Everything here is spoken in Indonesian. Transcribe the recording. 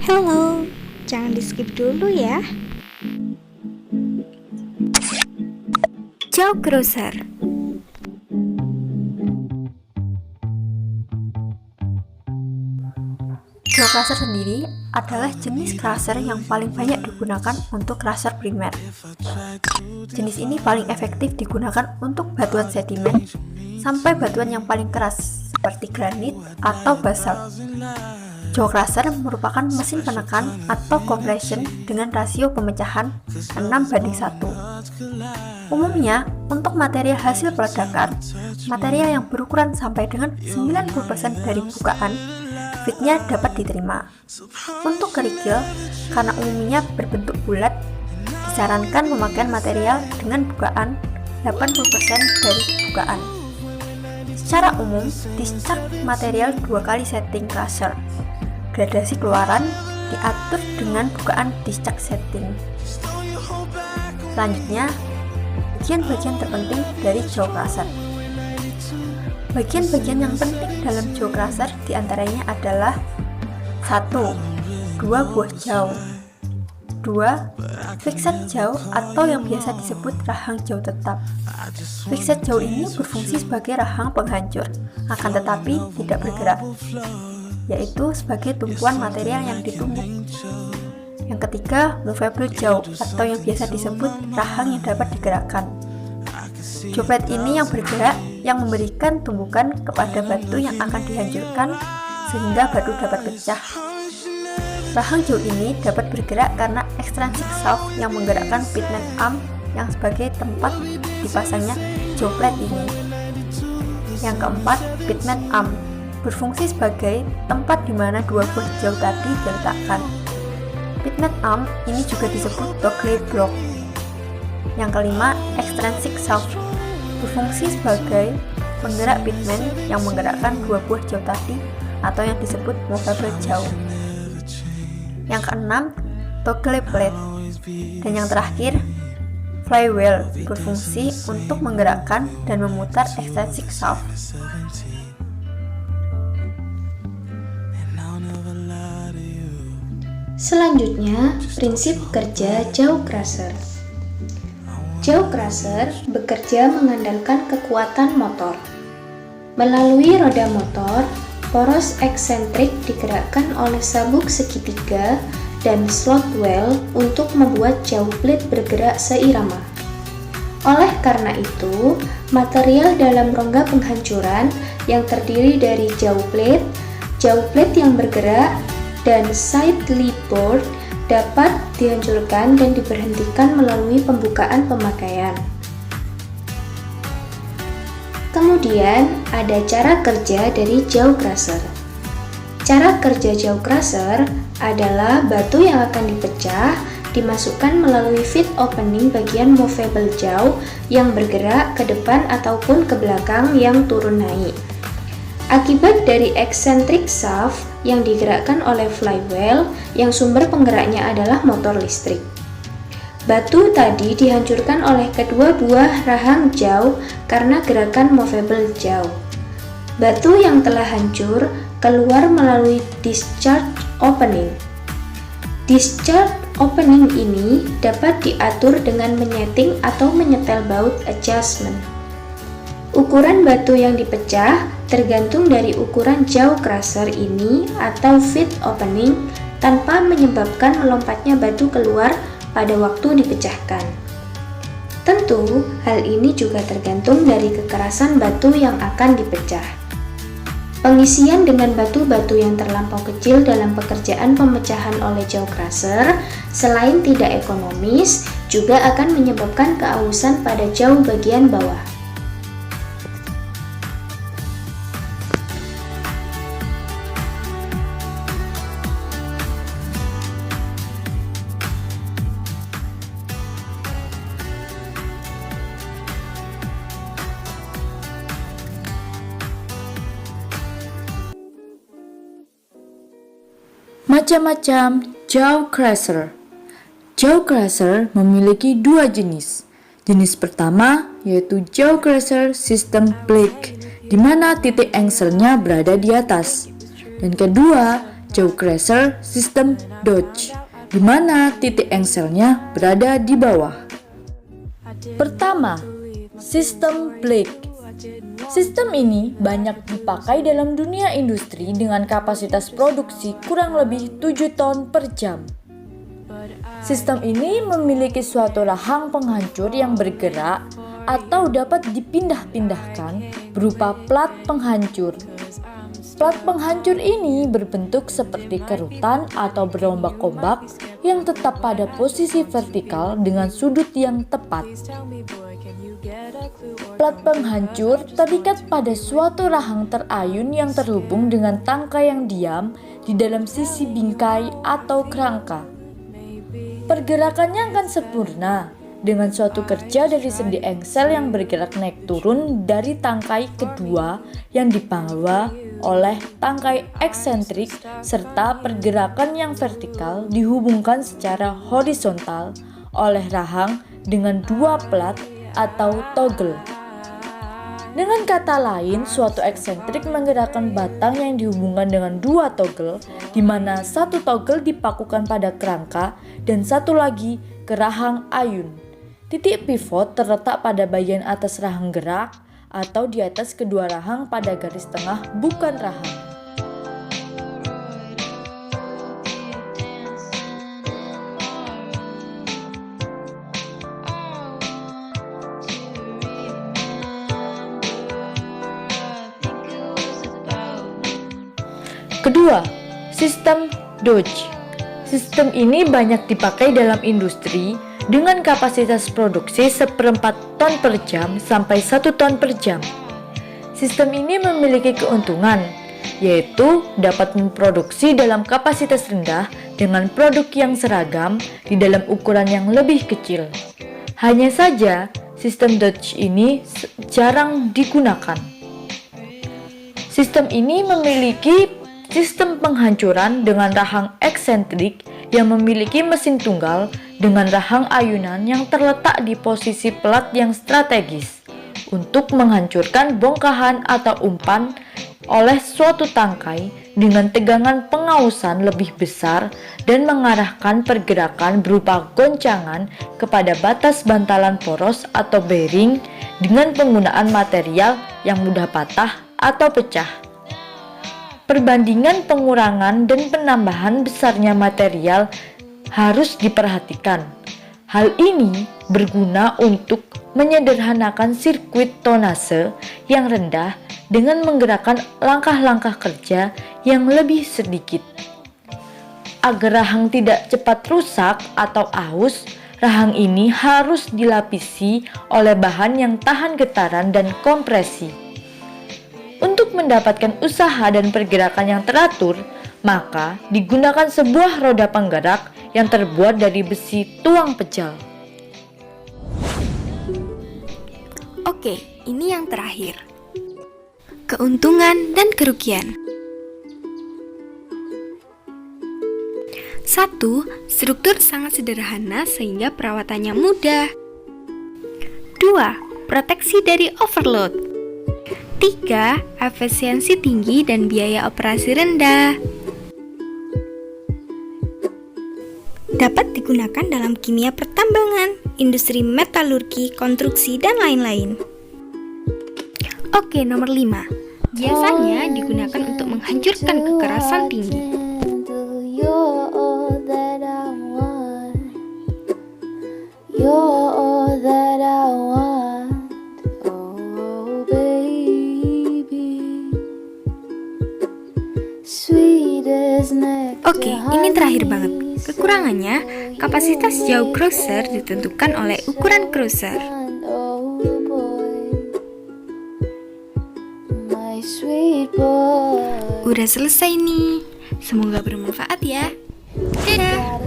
Hello, jangan di skip dulu ya. Jaw Crusher. Jaw crusher sendiri adalah jenis crusher yang paling banyak digunakan untuk crusher primer. Jenis ini paling efektif digunakan untuk batuan sedimen sampai batuan yang paling keras seperti granit atau basalt. Jaw crusher merupakan mesin penekan atau compression dengan rasio pemecahan 6:1. Umumnya, untuk material hasil peledakan, material yang berukuran sampai dengan 90% dari bukaan, fitnya dapat diterima. Untuk kerikil, karena umumnya berbentuk bulat, disarankan pemakaian material dengan bukaan 80% dari bukaan. Secara umum, discharge material 2 kali setting crusher. Gradasi keluaran diatur dengan bukaan discharge setting. Selanjutnya, bagian-bagian terpenting dari jaw crusher. Bagian-bagian yang penting dalam jaw crusher diantaranya adalah 1. 2 buah jaw. 2. Fixed jaw atau yang biasa disebut rahang jaw tetap. Fixed jaw ini berfungsi sebagai rahang penghancur, akan tetapi tidak bergerak, yaitu sebagai tumpuan material yang ditumbuk. Yang ketiga, movable jaw atau yang biasa disebut rahang yang dapat digerakkan. Jaw plate ini yang bergerak, yang memberikan tumbukan kepada batu yang akan dihancurkan sehingga batu dapat pecah. Rahang jaw ini dapat bergerak karena extrinsic shaft yang menggerakkan pitman arm yang sebagai tempat dipasangnya jaw plate ini. Yang keempat, pitman arm berfungsi sebagai tempat di mana 2 buah jaw tadi diletakkan. Pitman arm ini juga disebut toggle block. Yang kelima, extrinsic shaft berfungsi sebagai penggerak pitman yang menggerakkan 2 buah jaw tadi atau yang disebut movable jaw. Yang keenam, toggle plate. Dan yang terakhir, flywheel berfungsi untuk menggerakkan dan memutar extrinsic shaft. Selanjutnya, prinsip kerja jaw crusher. Jaw crusher bekerja mengandalkan kekuatan motor. Melalui roda motor, poros eksentrik digerakkan oleh sabuk segitiga dan slot well untuk membuat jaw plate bergerak seirama. Oleh karena itu, material dalam rongga penghancuran yang terdiri dari jaw plate yang bergerak, dan side lip board dapat dihancurkan dan diberhentikan melalui pembukaan pemakaian. Kemudian, ada cara kerja dari jaw crusher. Cara kerja jaw crusher adalah batu yang akan dipecah dimasukkan melalui feed opening bagian movable jaw yang bergerak ke depan ataupun ke belakang yang turun naik. Akibat dari eccentric shaft yang digerakkan oleh flywheel yang sumber penggeraknya adalah motor listrik. Batu tadi dihancurkan oleh kedua buah rahang jaw karena gerakan movable jaw. Batu yang telah hancur keluar melalui discharge opening. Discharge opening ini dapat diatur dengan menyeting atau menyetel baut adjustment. Ukuran batu yang dipecah tergantung dari ukuran jaw crusher ini atau feed opening tanpa menyebabkan melompatnya batu keluar pada waktu dipecahkan. Tentu, hal ini juga tergantung dari kekerasan batu yang akan dipecah. Pengisian dengan batu-batu yang terlampau kecil dalam pekerjaan pemecahan oleh jaw crusher selain tidak ekonomis, juga akan menyebabkan keausan pada jaw bagian bawah. Macam-macam jaw crusher. Jaw crusher memiliki 2 jenis. Jenis pertama yaitu jaw crusher sistem Blake, di mana titik engselnya berada di atas. Dan kedua, jaw crusher sistem Dodge, di mana titik engselnya berada di bawah. Pertama, sistem Blake. Sistem ini banyak dipakai dalam dunia industri dengan kapasitas produksi kurang lebih 7 ton per jam. Sistem ini memiliki suatu rahang penghancur yang bergerak atau dapat dipindah-pindahkan berupa plat penghancur. Plat penghancur ini berbentuk seperti kerutan atau berombak-ombak yang tetap pada posisi vertikal dengan sudut yang tepat. Plat penghancur terikat pada suatu rahang terayun yang terhubung dengan tangkai yang diam di dalam sisi bingkai atau kerangka. Pergerakannya akan sempurna dengan suatu kerja dari sendi engsel yang bergerak naik turun dari tangkai kedua yang dibawa oleh tangkai eksentrik serta pergerakan yang vertikal dihubungkan secara horizontal oleh rahang dengan dua plat atau toggle. Dengan kata lain, suatu eksentrik menggerakkan batang yang dihubungkan dengan dua toggle, di mana satu toggle dipakukan pada kerangka dan satu lagi ke rahang ayun. Titik pivot terletak pada bagian atas rahang gerak atau di atas kedua rahang pada garis tengah bukan rahang. Kedua, sistem Dodge. Sistem ini banyak dipakai dalam industri dengan kapasitas produksi 1/4 ton per jam sampai 1 ton per jam. Sistem ini memiliki keuntungan, yaitu dapat memproduksi dalam kapasitas rendah dengan produk yang seragam di dalam ukuran yang lebih kecil. Hanya saja, sistem Dodge ini jarang digunakan. Sistem ini memiliki sistem penghancuran dengan rahang eksentrik yang memiliki mesin tunggal dengan rahang ayunan yang terletak di posisi plat yang strategis untuk menghancurkan bongkahan atau umpan oleh suatu tangkai dengan tegangan pengausan lebih besar dan mengarahkan pergerakan berupa goncangan kepada batas bantalan poros atau bearing dengan penggunaan material yang mudah patah atau pecah. Perbandingan pengurangan dan penambahan besarnya material harus diperhatikan. Hal ini berguna untuk menyederhanakan sirkuit tonase yang rendah dengan menggerakkan langkah-langkah kerja yang lebih sedikit. Agar rahang tidak cepat rusak atau aus, rahang ini harus dilapisi oleh bahan yang tahan getaran dan kompresi. Untuk mendapatkan usaha dan pergerakan yang teratur, maka digunakan sebuah roda penggerak yang terbuat dari besi tuang pejal. Oke, ini yang terakhir. Keuntungan dan kerugian. 1. Struktur sangat sederhana sehingga perawatannya mudah. 2. Proteksi dari overload. 3. Efisiensi tinggi dan biaya operasi rendah. Dapat digunakan dalam kimia pertambangan, industri metalurgi, konstruksi, dan lain-lain. Oke, nomor 5. Biasanya digunakan untuk menghancurkan kekerasan tinggi. Oke, ini terakhir banget. Kekurangannya, kapasitas jaw crusher ditentukan oleh ukuran crusher. Udah selesai nih. Semoga bermanfaat ya. Dadah.